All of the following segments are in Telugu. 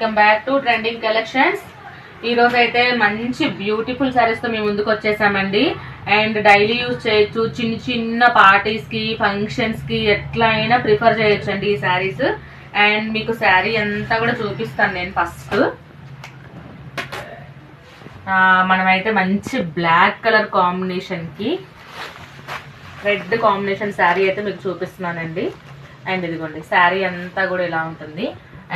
Welcome back to trending collections. ఈ రోజు అయితే మంచి బ్యూటిఫుల్ సారీస్ తో మేము ముందుకు వచ్చేసామండి. అండ్ డైలీ యూజ్ చేయొచ్చు, చిన్న చిన్న పార్టీస్ కి ఫంక్షన్స్ కి ఎట్లా అయినా ప్రిఫర్ చేయొచ్చండి ఈ సారీస్. అండ్ మీకు శారీ అంతా కూడా చూపిస్తాను నేను. ఫస్ట్ మనమైతే మంచి బ్లాక్ కలర్ కాంబినేషన్ కి రెడ్ కాంబినేషన్ శారీ అయితే మీకు చూపిస్తున్నానండి. అండ్ ఇదిగోండి శారీ అంతా కూడా ఇలా ఉంటుంది.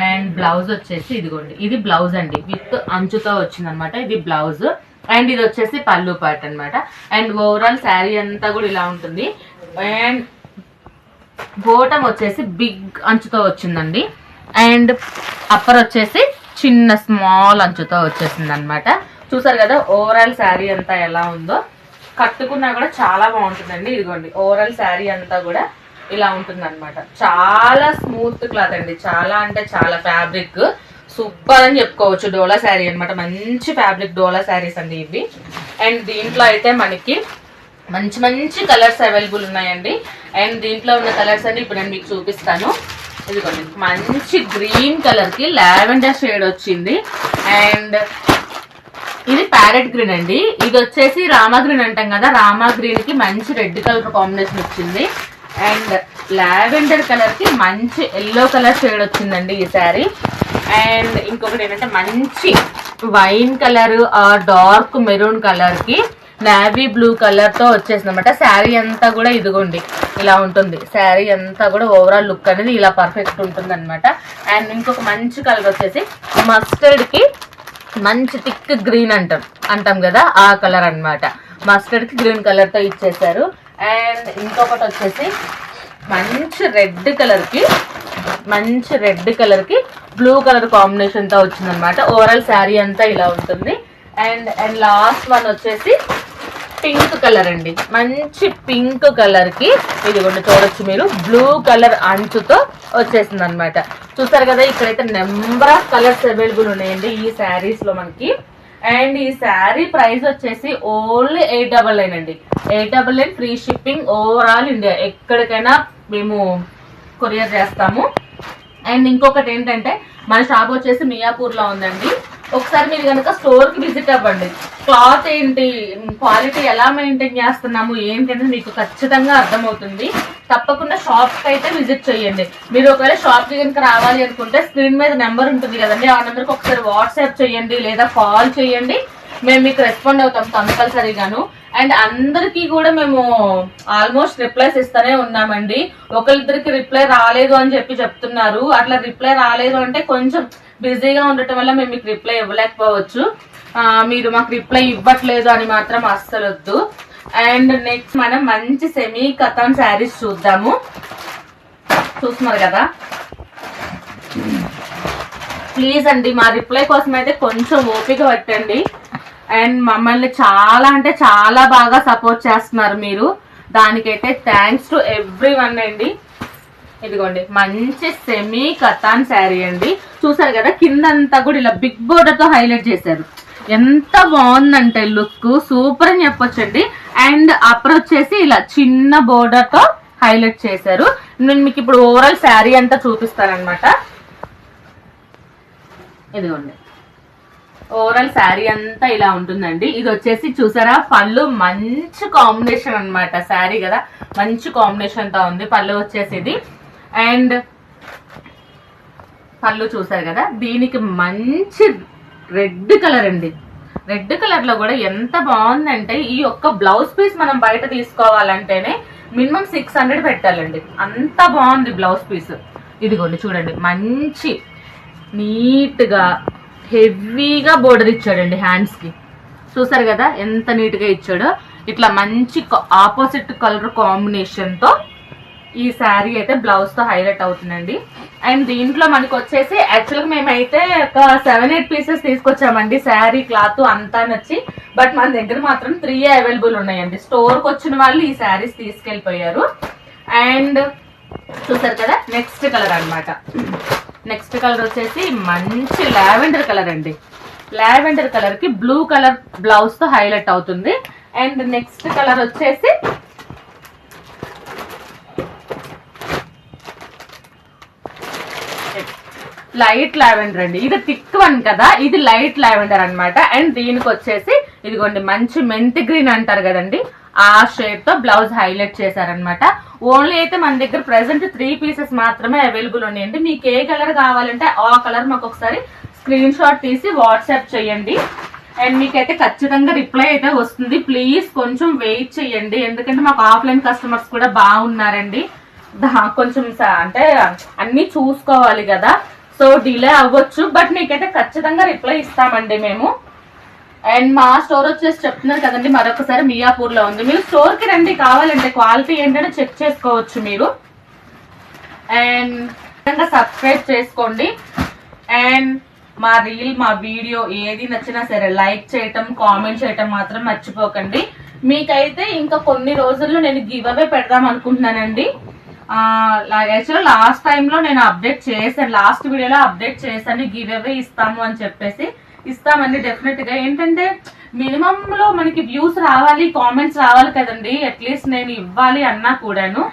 అండ్ బ్లౌజ్ వచ్చేసి ఇదిగోండి, ఇది బ్లౌజ్ అండి, విత్ అంచుతో వచ్చింది అనమాట. ఇది బ్లౌజ్ అండ్ ఇది వచ్చేసి పళ్ళు పార్ట్ అనమాట. అండ్ ఓవరాల్ శారీ అంతా కూడా ఇలా ఉంటుంది. అండ్ బోటమ్ వచ్చేసి బిగ్ అంచుతో వచ్చిందండి. అండ్ అప్పర్ వచ్చేసి చిన్న స్మాల్ అంచుతో వచ్చేసింది అనమాట. చూసారు కదా ఓవరాల్ శారీ అంతా ఎలా ఉందో. కట్టుకున్నా కూడా చాలా బాగుంటుందండి. ఇదిగోండి ఓవరాల్ శారీ అంతా కూడా ఇలా ఉంటుంది అనమాట. చాలా స్మూత్ క్లాత్ అండి, చాలా అంటే చాలా ఫ్యాబ్రిక్ సూపర్ అని చెప్పుకోవచ్చు. డోలా శారీ అనమాట, మంచి ఫ్యాబ్రిక్ డోలా శారీస్ అండి ఇవి. అండ్ దీంట్లో అయితే మనకి మంచి మంచి కలర్స్ అవైలబుల్ ఉన్నాయండి. అండ్ దీంట్లో ఉన్న కలర్స్ అన్ని ఇప్పుడు నేను మీకు చూపిస్తాను. ఇదిగోండి మంచి గ్రీన్ కలర్ కి లావెండర్ షేడ్ వచ్చింది. అండ్ ఇది ప్యారెట్ గ్రీన్ అండి. ఇది వచ్చేసి రామా గ్రీన్ అంటాం కదా, రామా గ్రీన్ కి మంచి రెడ్ కలర్ కాంబినేషన్ వచ్చింది. అండ్ లావెండర్ కలర్ కి మంచి ఎల్లో కలర్ షేడ్ వచ్చిందండి ఈ శారీ. అండ్ ఇంకొకటి ఏంటంటే మంచి wine colour dark maroon colour కి నావీ బ్లూ కలర్ తో వచ్చేసింది అనమాట. శారీ అంతా కూడా ఇదిగోండి ఇలా ఉంటుంది. శారీ అంతా కూడా ఓవరాల్ లుక్ అనేది ఇలా పర్ఫెక్ట్ ఉంటుంది అనమాట. అండ్ ఇంకొక మంచి కలర్ వచ్చేసి మస్టర్డ్ కి మంచి థిక్ గ్రీన్ అంటాం కదా, ఆ కలర్ అనమాట. మస్టర్డ్ కి గ్రీన్ కలర్ తో ఇచ్చేసారు. అండ్ ఇంకొకటి వచ్చేసి మంచి రెడ్ కలర్ కి బ్లూ కలర్ కాంబినేషన్ తో వచ్చింది అనమాట. ఓవరాల్ శారీ అంతా ఇలా ఉంటుంది. అండ్ లాస్ట్ వన్ వచ్చేసి పింక్ కలర్ అండి, మంచి పింక్ కలర్ కి ఇదిగోండి చూడొచ్చు మీరు, బ్లూ కలర్ అంచుతో వచ్చేసింది అనమాట. చూసారు కదా ఇక్కడైతే నెంబర్ ఆఫ్ కలర్స్ అవైలబుల్ ఉన్నాయండి ఈ శారీస్ లో మనకి. అండ్ ఈ శారీ ప్రైస్ వచ్చేసి ఓన్లీ 899 అండి. 899 ఫ్రీ షిప్పింగ్ ఓవరాల్ ఇండియా, ఎక్కడికైనా మేము కొరియర్ చేస్తాము. అండ్ ఇంకొకటి ఏంటంటే మన షాప్ వచ్చేసి మియాపూర్ లో ఉందండి. ఒకసారి మీరు కనుక స్టోర్ కి విజిట్ అవ్వండి. క్లాత్ ఏంటి, క్వాలిటీ ఎలా మెయింటైన్ చేస్తున్నాము ఏంటి అనేది మీకు ఖచ్చితంగా అర్థమవుతుంది. తప్పకుండా షాప్ కి అయితే విజిట్ చేయండి. మీరు ఒకవేళ షాప్ కి కనుక రావాలి అనుకుంటే స్క్రీన్ మీద నెంబర్ ఉంటుంది కదండి, ఆ నెంబర్కి ఒకసారి వాట్సాప్ చేయండి లేదా కాల్ చేయండి. మేము మీకు రెస్పాండ్ అవుతాం కంపల్సరీగాను. అండ్ అందరికీ కూడా మేము ఆల్మోస్ట్ రిప్లైస్ ఇస్తూనే ఉన్నామండి. ఒకరిద్దరికి రిప్లై రాలేదు అని చెప్తున్నారు. అట్లా రిప్లై రాలేదు అంటే కొంచెం బిజీగా ఉండటం వల్ల మేము మీకు రిప్లై ఇవ్వలేకపోవచ్చు. మీరు మాకు రిప్లై ఇవ్వట్లేదు అని మాత్రం అస్సలు వద్దు. అండ్ నెక్స్ట్ మనం మంచి సెమీ కథాన్ శారీస్ చూద్దాము. చూస్తున్నారు కదా, ప్లీజ్ అండి మా రిప్లై కోసం అయితే కొంచెం ఓపిక పట్టండి. అండ్ మమ్మల్ని చాలా అంటే చాలా బాగా సపోర్ట్ చేస్తున్నారు మీరు, దానికైతే థ్యాంక్స్ టు ఎవ్రీ వన్ అండి. ఇదిగోండి మంచి సెమీ కథాన్ శారీ అండి. చూసారు కదా కిందంతా కూడా ఇలా బిగ్ బోర్డర్ తో హైలైట్ చేశారు. ఎంత బాగుందంటే లుక్ సూపర్ అని చెప్పొచ్చండి. అండ్ అప్పర్ వచ్చేసి ఇలా చిన్న బోర్డర్ తో హైలైట్ చేశారు. నేను మీకు ఇప్పుడు ఓవరాల్ శారీ అంతా చూపిస్తానమాట. ఇదిగోండి ఓవరాల్ శారీ అంతా ఇలా ఉంటుందండి. ఇది వచ్చేసి చూసారా పళ్ళు మంచి కాంబినేషన్ అనమాట. శారీ కదా మంచి కాంబినేషన్ తో ఉంది పళ్ళు వచ్చేసి ఇది. అండ్ పళ్ళు చూసారు కదా, దీనికి మంచి రెడ్ కలర్ అండి. రెడ్ కలర్ లో కూడా ఎంత బాగుందంటే ఈ ఒక్క బ్లౌజ్ పీస్ మనం బయట తీసుకోవాలంటేనే మినిమం 600 పెట్టాలండి, అంత బాగుంది బ్లౌజ్ పీస్. ఇదిగోండి చూడండి మంచి నీట్ గా హెవీగా బోర్డర్ ఇచ్చాడండి హ్యాండ్స్ కి. చూసారు కదా ఎంత నీట్ గా ఇచ్చాడో. ఇట్లా మంచి ఆపోజిట్ కలర్ కాంబినేషన్ తో ఈ శారీ అయితే బ్లౌజ్ తో హైలైట్ అవుతుందండి. అండ్ దీంట్లో మనకు వచ్చేసి యాక్చువల్గా మేమైతే ఒక 7-8 పీసెస్ తీసుకొచ్చామండి శారీ క్లాత్ అంతా నచ్చి. బట్ మన దగ్గర మాత్రం 3 అవైలబుల్ ఉన్నాయండి. స్టోర్కి వచ్చిన వాళ్ళు ఈ శారీస్ తీసుకెళ్ళిపోయారు. అండ్ చూసారు కదా నెక్స్ట్ కలర్ అనమాట. నెక్స్ట్ కలర్ వచ్చేసి మంచి లావెండర్ కలర్ అండి. లావెండర్ కలర్ కి బ్లూ కలర్ బ్లౌజ్ తో హైలైట్ అవుతుంది. అండ్ నెక్స్ట్ కలర్ వచ్చేసి లైట్ లావెండర్ అండి. ఇది థిక్ వన్ కదా, ఇది లైట్ లావెండర్ అన్నమాట. అండ్ దీనికి వచ్చేసి ఇదిగోండి మంచి మెంతి గ్రీన్ అంటారు కదండి, ఆ షేడ్ తో బ్లౌజ్ హైలైట్ చేశారనమాట. ఓన్లీ అయితే మన దగ్గర ప్రెసెంట్ 3 పీసెస్ మాత్రమే అవైలబుల్ ఉన్నాయండి. మీకు ఏ కలర్ కావాలంటే ఆ కలర్ మాకు ఒకసారి స్క్రీన్ షాట్ తీసి వాట్సాప్ చేయండి. అండ్ మీకైతే ఖచ్చితంగా రిప్లై అయితే వస్తుంది. ప్లీజ్ కొంచెం వెయిట్ చేయండి, ఎందుకంటే మాకు ఆఫ్లైన్ కస్టమర్స్ కూడా బాగున్నారండి. కొంచెం అంటే అన్ని చూసుకోవాలి కదా, సో డిలే అవ్వచ్చు. బట్ మీకైతే ఖచ్చితంగా రిప్లై ఇస్తామండి మేము. అండ్ మా స్టోర్ వచ్చేసి చెప్తున్నారు కదండి, మరొకసారి మియాపూర్ లో ఉంది. మీరు స్టోర్ కి రండి, కావాలంటే క్వాలిటీ ఏంటంటే చెక్ చేసుకోవచ్చు మీరు. అండ్ సబ్స్క్రైబ్ చేసుకోండి. అండ్ మా వీడియో ఏది నచ్చినా సరే లైక్ చేయటం, కామెంట్ చేయటం మాత్రం మర్చిపోకండి. మీకైతే ఇంకా కొన్ని రోజుల్లో నేను గివ్ అవే పెడదాం అనుకుంటున్నానండి. యాక్చువల్ లాస్ట్ టైంలో నేను అప్డేట్ చేశాను, లాస్ట్ వీడియోలో అప్డేట్ చేశాను గివ్ అవే ఇస్తాము అని చెప్పేసి. ఇస్తామండి డెఫినెట్ గా. ఏంటంటే మినిమం లో మనకి వ్యూస్ రావాలి, కామెంట్స్ రావాలి కదండి, అట్లీస్ట్ నేను ఇవ్వాలి అన్నా కూడాను.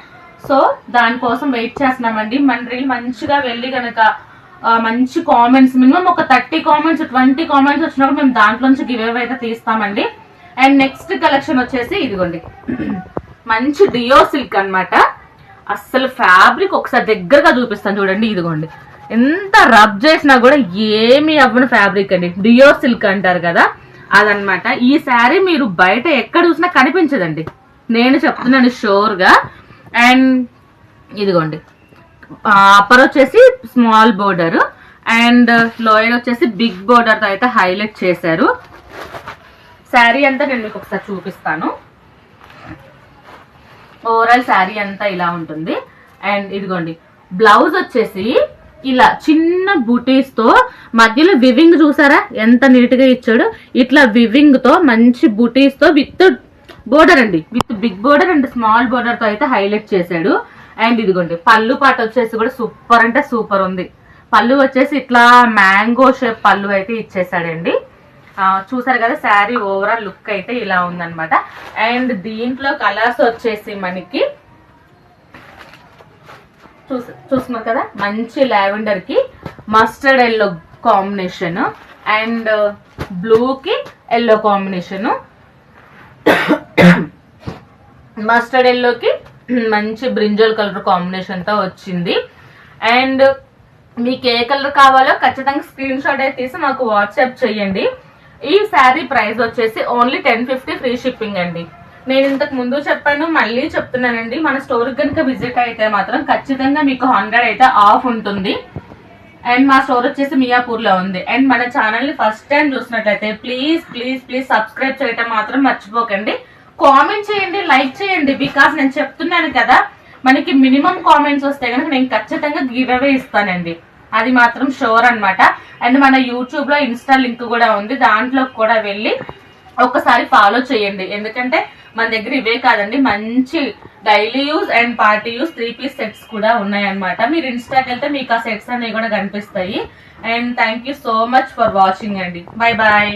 సో దానికోసం వెయిట్ చేస్తున్నామండి. మన రీల్ మంచిగా వెళ్ళి కనుక మంచి కామెంట్స్, మినిమం ఒక 30 కామెంట్స్ 20 కామెంట్స్ వచ్చినప్పుడు మేము దాంట్లోంచి గివ్ అవే అయితే తీస్తామండి. అండ్ నెక్స్ట్ కలెక్షన్ వచ్చేసి ఇదిగోండి మంచి డియో సిల్క్ అన్నమాట. అస్సలు ఫ్యాబ్రిక్ ఒకసారి దగ్గరగా చూపిస్తాను చూడండి. ఇదిగోండి ఎంత రబ్ చేసినా కూడా ఏమి అవ్వని ఫ్యాబ్రిక్ అండి, డియో సిల్క్ అంటారు కదా అదనమాట. ఈ శారీ మీరు బయట ఎక్కడ చూసినా కనిపించదండి, నేను చెప్తున్నాను షూర్ గా. అండ్ ఇదిగోండి అప్పర్ వచ్చేసి స్మాల్ బోర్డర్ అండ్ లోయర్ వచ్చేసి బిగ్ బోర్డర్ తో అయితే హైలైట్ చేశారు. శారీ అంతా నేను మీకు ఒకసారి చూపిస్తాను. ఓవరాల్ శారీ అంతా ఇలా ఉంటుంది. అండ్ ఇదిగోండి బ్లౌజ్ వచ్చేసి ఇలా చిన్న బుటీస్ తో మధ్యలో వివింగ్ చూసారా ఎంత నీట్ గా ఇచ్చాడు. ఇట్లా వివింగ్ తో మంచి బుటీస్ తో విత్ బోర్డర్ అండి, with big border and small border తో అయితే హైలైట్ చేశాడు. అండ్ ఇదిగోండి పళ్ళు పాట వచ్చేసి కూడా సూపర్ అంటే సూపర్ ఉంది. పళ్ళు వచ్చేసి ఇట్లా మ్యాంగో షేప్ పళ్ళు అయితే ఇచ్చేసాడండి. చూసారు కదా శారీ ఓవరాల్ లుక్ అయితే ఇలా ఉందన్నమాట. అండ్ దీంట్లో కలర్స్ వచ్చేసి మనకి చూస్తున్నారు కదా, మంచి లావెండర్ కి mustard yellow combination and blue కి ఎల్లో కాంబినేషన్, మస్టర్డ్ ఎల్లోకి మంచి బ్రింజల్ కలర్ కాంబినేషన్ తో వచ్చింది. అండ్ మీకు ఏ కలర్ కావాలో ఖచ్చితంగా స్క్రీన్ షాట్ అయితే తీసి మాకు వాట్సాప్ చేయండి. ఈ శారీ ప్రైస్ వచ్చేసి ఓన్లీ 1050 ఫ్రీ షిప్పింగ్ అండి. నేను ఇంతకు ముందు చెప్పాను, మళ్ళీ చెప్తున్నానండి, మన స్టోర్ కనుక విజిట్ అయితే మాత్రం ఖచ్చితంగా మీకు 100 అయితే ఆఫ్ ఉంటుంది. అండ్ మా స్టోర్ వచ్చేసి మియాపూర్ లో ఉంది. అండ్ మన ఛానల్ ని ఫస్ట్ టైం చూసినట్లయితే ప్లీజ్ ప్లీజ్ ప్లీజ్ సబ్స్క్రైబ్ చేయటం మాత్రం మర్చిపోకండి. కామెంట్ చేయండి, లైక్ చేయండి. బికాస్ నేను చెప్తున్నాను కదా, మనకి మినిమం కామెంట్స్ వస్తే కనుక నేను ఖచ్చితంగా గివ్ అవే ఇస్తానండి, అది మాత్రం షూర్ అన్నమాట. అండ్ మన యూట్యూబ్ లో ఇన్స్టా లింక్ కూడా ఉంది, దాంట్లో కూడా వెళ్ళి ఒకసారి ఫాలో చేయండి. ఎందుకంటే మన దగ్గర ఇవే కాదండి, మంచి daily use and party use 3 piece sets కూడా ఉన్నాయన్నమాట. మీరు ఇన్స్టాకి వెళ్తే మీకు ఆ సెట్స్ అనేవి కూడా కనిపిస్తాయి. And thank you so much for watching అండి. Bye bye.